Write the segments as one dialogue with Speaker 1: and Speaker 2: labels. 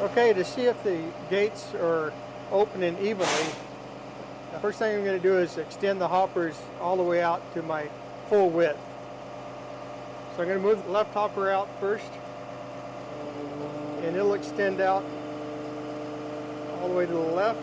Speaker 1: Okay, to see if the gates are opening evenly, the first thing I'm going to do is extend the hoppers all the way out to my full width. So I'm going to move the left hopper out first, and it'll extend out all the way to the left.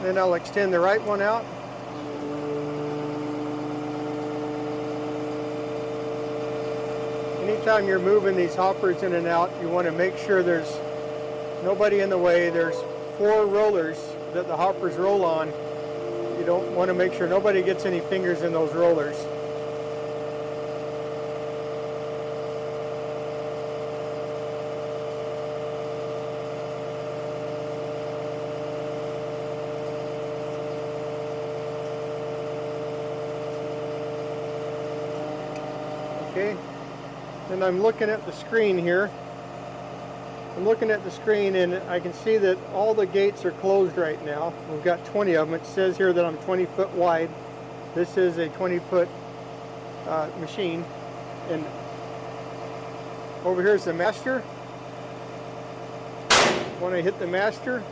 Speaker 1: Then I'll extend the right one out. Anytime you're moving these hoppers in and out, you want to make sure there's nobody in the way. There's 4 rollers that the hoppers roll on. You don't want to make sure nobody gets any fingers in those rollers. Okay, then I'm looking at the screen here. I'm looking at the screen and I can see that all the gates are closed right now. We've got 20 of them. It says here that I'm 20 foot wide. This is a 20-foot machine. And over here is the master. When I hit the master,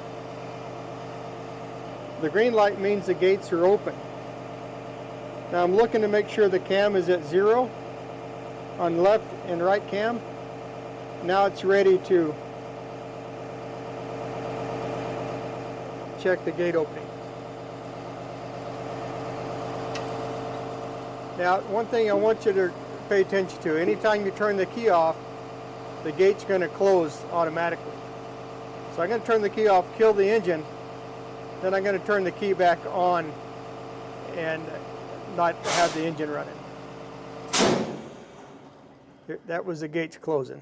Speaker 1: the green light means the gates are open. Now I'm looking to make sure the cam is at 0 on left and right cam. Now it's ready to check the gate opening. Now, one thing I want you to pay attention to, anytime you turn the key off, the gate's going to close automatically. So I'm going to turn the key off, kill the engine, then I'm going to turn the key back on and not have the engine running. That was the gates closing.